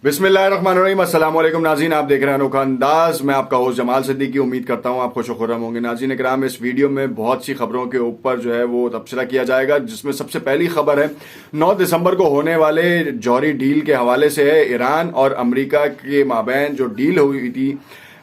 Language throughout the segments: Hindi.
बिस्मिल्लाहिर्रहमानिर्रहीम, अस्सलाम वालेकुम नाज़रीन। आप देख रहे हैं अनोखा अंदाज। मैं आपका होस्ट जमाल सिद्दीकी। उम्मीद करता हूँ आप खुश खुर्रम होंगे। नाज़रीन इकराम, इस वीडियो में बहुत सी खबरों के ऊपर जो है वो तबसरा किया जाएगा, जिसमें सबसे पहली खबर है 9 दिसंबर को होने वाले जौहरी डील के हवाले से है। ईरान और अमरीका के माबैन जो डील हुई थी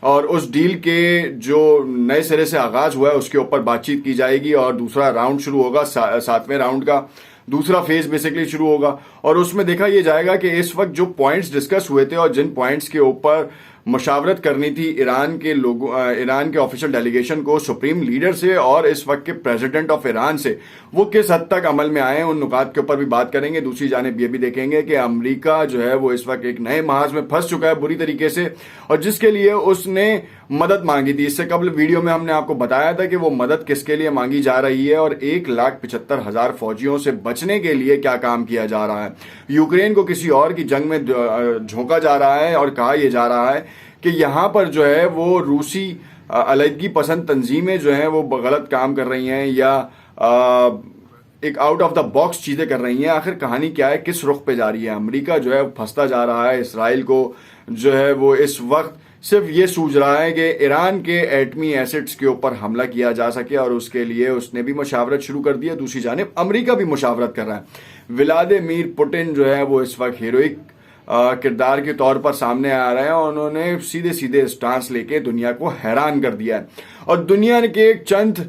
और उस डील के जो नए सिरे से आगाज हुआ है उसके ऊपर बातचीत की जाएगी और दूसरा राउंड शुरू होगा। 7वें राउंड का दूसरा फेज बेसिकली शुरू होगा और उसमें देखा यह जाएगा कि इस वक्त जो पॉइंट्स डिस्कस हुए थे और जिन पॉइंट्स के ऊपर मशावरत करनी थी ईरान के लोगों, ईरान के ऑफिशियल डेलीगेशन को सुप्रीम लीडर से और इस वक्त के प्रेसिडेंट ऑफ ईरान से, वो किस हद तक अमल में आए, उन नुकात के ऊपर भी बात करेंगे। दूसरी जानिब ये भी देखेंगे कि अमेरिका जो है वो इस वक्त एक नए महाज में फंस चुका है बुरी तरीके से, और जिसके लिए उसने मदद मांगी थी। इससे कबल वीडियो में हमने आपको बताया था कि वो मदद किसके लिए मांगी जा रही है और 1,75,000 फौजियों से बचने के लिए क्या काम किया जा रहा है। यूक्रेन को किसी और की जंग में झोंका जा रहा है और कहा यह जा रहा है कि यहां पर जो है वो रूसी अलहदगी पसंद तंजीमें जो हैं वो गलत काम कर रही हैं या एक आउट ऑफ द बॉक्स चीजें कर रही हैं। आखिर कहानी क्या है, किस रुख पे जा रही है? अमेरिका जो है फंसता जा रहा है। इसराइल को जो है वो इस वक्त सिर्फ ये सूझ रहा है कि ईरान के एटमी एसेट्स के ऊपर हमला किया जा सके और उसके लिए उसने भी मुशावरत शुरू कर दी है। दूसरी जानिब अमेरिका भी मुशावरत कर रहा है। व्लादिमीर पुतिन जो है वो इस वक्त हीरोइक किरदार के तौर पर सामने आ रहे हैं और उन्होंने सीधे सीधे स्टांस लेके दुनिया को हैरान कर दिया है। और दुनिया के चंद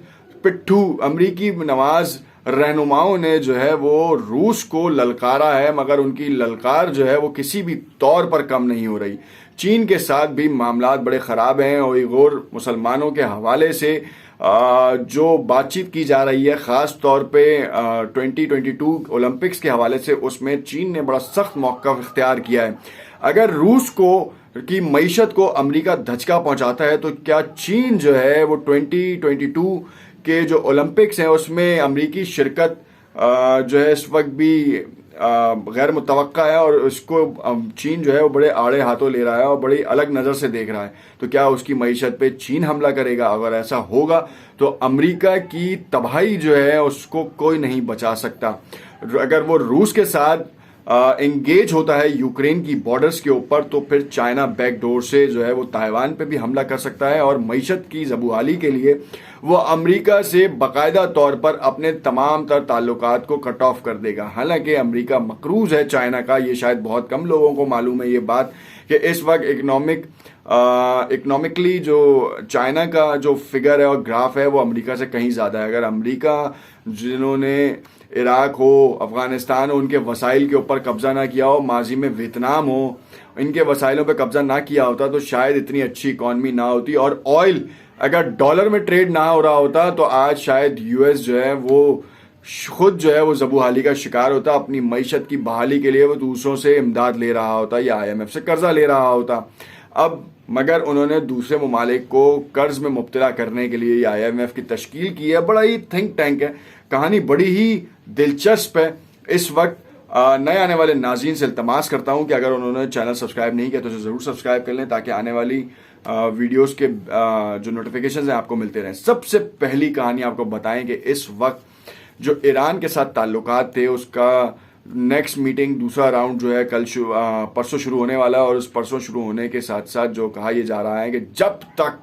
पिट्ठू अमरीकी नवाज रहनुमाओं ने जो है वो रूस को ललकारा है, मगर उनकी ललकार जो है वो किसी भी तौर पर कम नहीं हो रही। चीन के साथ भी मामलात बड़े ख़राब हैं। उइगुर मुसलमानों के हवाले से जो बातचीत की जा रही है, ख़ास तौर पे 2022 ओलंपिक्स के हवाले से, उसमें चीन ने बड़ा सख्त मौक़िफ़ इख्तियार किया है। अगर रूस को की मईशत को अमेरिका धचका पहुंचाता है तो क्या चीन जो है वो 2022 के जो ओलंपिक्स हैं उसमें अमेरिकी शिरकत जो है इस वक्त भी गैर मुतवक्का है और उसको चीन जो है वो बड़े आड़े हाथों ले रहा है और बड़ी अलग नज़र से देख रहा है। तो क्या उसकी मईशत पे चीन हमला करेगा? अगर ऐसा होगा तो अमेरिका की तबाही जो है उसको कोई नहीं बचा सकता। अगर वो रूस के साथ एंगेज होता है यूक्रेन की बॉर्डर्स के ऊपर तो फिर चाइना बैकडोर से जो है वो ताइवान पे भी हमला कर सकता है और मईशत की ज़बूहाली के लिए वो अमेरिका से बाकायदा तौर पर अपने तमाम तर ताल्लुकात को कट ऑफ कर देगा। हालांकि अमेरिका मकरूज है चाइना का, ये शायद बहुत कम लोगों को मालूम है ये बात कि इस वक्त इकोनॉमिकली जो चाइना का जो फिगर है और ग्राफ है वो अमेरिका से कहीं ज़्यादा है। अगर अमेरिका जिन्होंने इराक हो, अफगानिस्तान हो, उनके वसाइल के ऊपर कब्जा ना किया हो, माजी में वियतनाम हो, इनके वसाइलों पे कब्जा ना किया होता तो शायद इतनी अच्छी इकॉनमी ना होती और ऑयल अगर डॉलर में ट्रेड ना हो रहा होता तो आज शायद यूएस जो है वो खुद जो है वो ज़बूहाली का शिकार होता। अपनी मईशत की बहाली के लिए वो दूसरों से इमदाद ले रहा होता या IMF से कर्जा ले रहा होता। अब मगर उन्होंने दूसरे ममालिक को कर्ज में मुब्तला करने के लिए IMF की तश्कील की है। बड़ा ही थिंक टैंक है, कहानी बड़ी ही दिलचस्प है। इस वक्त नए आने वाले नाज़रीन से इल्तमास करता हूं कि अगर उन्होंने चैनल सब्सक्राइब नहीं किया तो उसे ज़रूर सब्सक्राइब कर लें ताकि आने वाली वीडियोस के जो नोटिफिकेशंस हैं आपको मिलते रहें। सबसे पहली कहानी आपको बताएं कि इस वक्त जो ईरान के साथ ताल्लुकात थे उसका नेक्स्ट मीटिंग दूसरा राउंड जो है परसों शुरू होने वाला है और उस परसों शुरू होने के साथ साथ जो कहा यह जा रहा है कि जब तक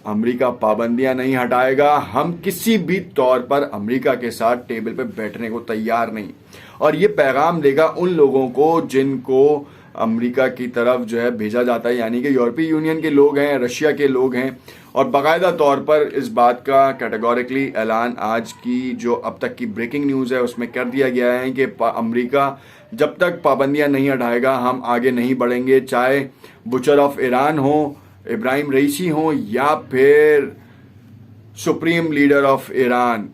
अमेरिका पाबंदियां नहीं हटाएगा हम किसी भी तौर पर अमेरिका के साथ टेबल पे बैठने को तैयार नहीं। और ये पैगाम देगा उन लोगों को जिनको अमेरिका की तरफ जो है भेजा जाता है, यानी कि यूरोपीय यूनियन के लोग हैं, रशिया के लोग हैं। और बाकायदा तौर पर इस बात का कैटेगोरिकली ऐलान आज की जो अब तक की ब्रेकिंग न्यूज़ है उसमें कर दिया गया है कि अमेरिका जब तक पाबंदियां नहीं हटाएगा हम आगे नहीं बढ़ेंगे। चाहे बुचर ऑफ ईरान हो, इब्राहिम रईसी हो या फिर सुप्रीम लीडर ऑफ ईरान,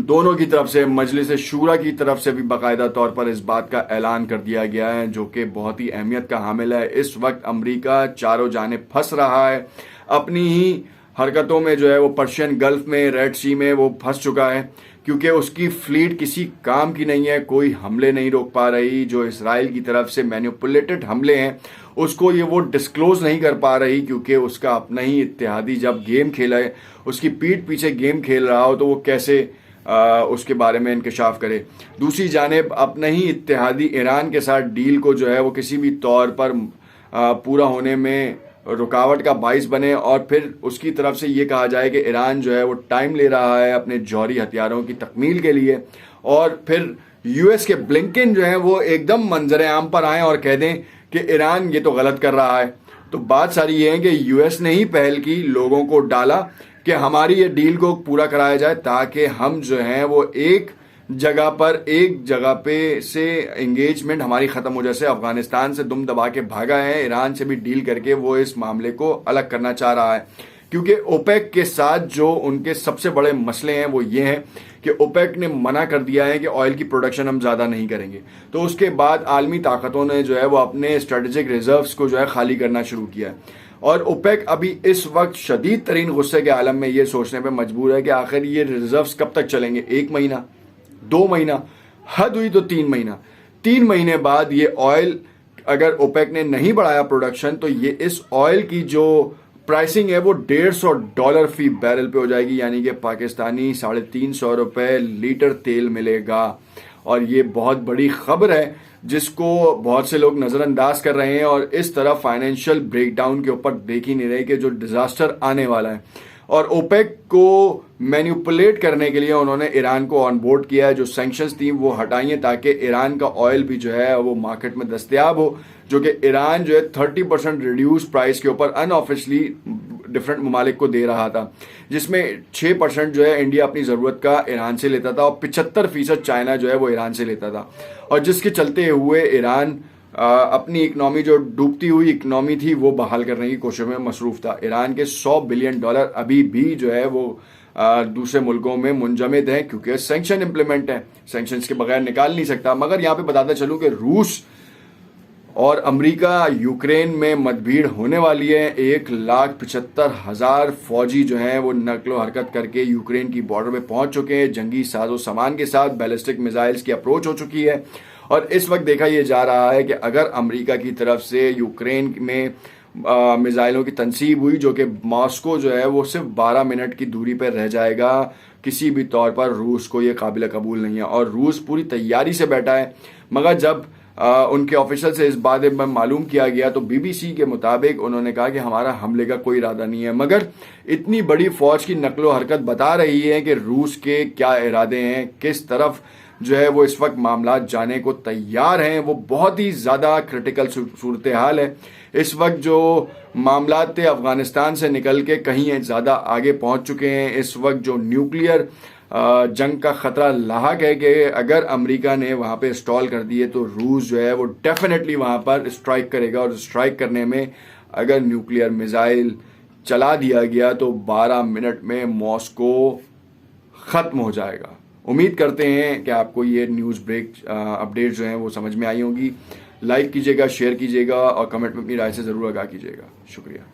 दोनों की तरफ से, मजलिस शूरा की तरफ से भी बाकायदा तौर पर इस बात का ऐलान कर दिया गया है जो कि बहुत ही अहमियत का हामिल है। इस वक्त अमेरिका चारों जानिब फंस रहा है अपनी ही हरकतों में, जो है वो पर्शियन गल्फ में, रेड सी में वो फंस चुका है क्योंकि उसकी फ्लीट किसी काम की नहीं है, कोई हमले नहीं रोक पा रही। जो इसराइल की तरफ से मैनिपुलेटेड हमले हैं उसको ये वो डिस्क्लोज नहीं कर पा रही क्योंकि उसका अपना ही इत्तेहादी जब गेम खेला है, उसकी पीठ पीछे गेम खेल रहा हो तो वो कैसे उसके बारे में इंकशाफ करे। दूसरी जानिब अपने ही इत्तेहादी ईरान के साथ डील को जो है वो किसी भी तौर पर पूरा होने में रुकावट का बाइस बने और फिर उसकी तरफ से ये कहा जाए कि ईरान जो है वो टाइम ले रहा है अपने जौहरी हथियारों की तकमील के लिए, और फिर यूएस के ब्लिंकन जो है वो एकदम मंजर आम पर आए और कह दें कि ईरान ये तो गलत कर रहा है। तो बात सारी ये है कि यूएस ने ही पहल की, लोगों को डाला कि हमारी ये डील को पूरा कराया जाए ताकि हम जो हैं वो एक जगह पे से एंगेजमेंट हमारी ख़त्म हो जाए। जैसे अफगानिस्तान से दुम दबा के भागा है, ईरान से भी डील करके वो इस मामले को अलग करना चाह रहा है, क्योंकि ओपेक के साथ जो उनके सबसे बड़े मसले हैं वो ये हैं कि ओपेक ने मना कर दिया है कि ऑयल की प्रोडक्शन हम ज़्यादा नहीं करेंगे। तो उसके बाद आलमी ताकतों ने जो है वो अपने स्ट्रेटेजिक रिजर्व्स को जो है खाली करना शुरू किया है, और ओपेक अभी इस वक्त शदीद तरीन गुस्से के आलम में ये सोचने पर मजबूर है कि आखिर ये रिजर्व्स कब तक चलेंगे, 1 महीना, 2 महीना, हद हुई तो 3 महीना। 3 महीने बाद ये ऑयल अगर ओपेक ने नहीं बढ़ाया प्रोडक्शन तो ये इस ऑयल की जो प्राइसिंग है वो $150 फी बैरल पे हो जाएगी, यानी कि पाकिस्तानी 350 रुपए लीटर तेल मिलेगा। और ये बहुत बड़ी खबर है जिसको बहुत से लोग नज़रअंदाज कर रहे हैं, और इस तरह फाइनेंशियल ब्रेकडाउन के ऊपर देख ही नहीं रहे कि जो डिजास्टर आने वाला है। और ओपेक को मैनिपुलेट करने के लिए उन्होंने ईरान को ऑन बोर्ड किया है, जो सैंक्शंस थी वो हटाई हैं ताकि ईरान का ऑयल भी जो है वो मार्केट में दस्तयाब हो, जो कि ईरान जो है 30% रिड्यूस प्राइस के ऊपर अनऑफिशियली डिफरेंट ममालिक को दे रहा था, जिसमें 6% जो है इंडिया अपनी ज़रूरत का ईरान से लेता था और 75% चाइना जो है वो ईरान से लेता था, और जिसके चलते हुए ईरान अपनी इकनॉमी जो डूबती हुई इकनॉमी थी वो बहाल करने की कोशिश में मसरूफ था। ईरान के $100 बिलियन अभी भी जो है वो दूसरे मुल्कों में मुंजमद हैं, क्योंकि सैंक्शन इम्प्लीमेंट है, सैंक्शंस के बगैर निकाल नहीं सकता। मगर यहाँ पे बताता चलूँ कि रूस और अमेरिका यूक्रेन में मतभीड़ होने वाली है। 1,75,000 फौजी जो हैं वो नकलो हरकत करके यूक्रेन की बॉर्डर पे पहुंच चुके हैं, जंगी साजो सामान के साथ बैलिस्टिक मिसाइल्स की अप्रोच हो चुकी है। और इस वक्त देखा यह जा रहा है कि अगर अमेरिका की तरफ से यूक्रेन में मिसाइलों की तनसीब हुई, जो कि मॉस्को जो है वो सिर्फ 12 मिनट की दूरी पर रह जाएगा, किसी भी तौर पर रूस को ये काबिल कबूल नहीं है। और रूस पूरी तैयारी से बैठा है, मगर जब उनके ऑफिशियल से इस बारे में मालूम किया गया तो बीबीसी के मुताबिक उन्होंने कहा कि हमारा हमले का कोई इरादा नहीं है। मगर इतनी बड़ी फौज की नकलो हरकत बता रही है कि रूस के क्या इरादे हैं, किस तरफ जो है वो इस वक्त मामला जाने को तैयार हैं। वो बहुत ही ज़्यादा क्रिटिकल सूरत हाल है इस वक्त। जो मामला थे अफगानिस्तान से निकल के कहीं ज़्यादा आगे पहुंच चुके हैं। इस वक्त जो न्यूक्लियर जंग का खतरा लाहक है कि अगर अमेरिका ने वहाँ पे स्टॉल कर दिए तो रूस जो है वो डेफिनेटली वहाँ पर स्ट्राइक करेगा, और स्ट्राइक करने में अगर न्यूक्लियर मिसाइल चला दिया गया तो 12 मिनट में मॉस्को ख़त्म हो जाएगा। उम्मीद करते हैं कि आपको ये न्यूज़ ब्रेक अपडेट जो हैं वो समझ में आई होंगी। लाइक कीजिएगा, शेयर कीजिएगा और कमेंट में अपनी राय से ज़रूर आगाह कीजिएगा। शुक्रिया।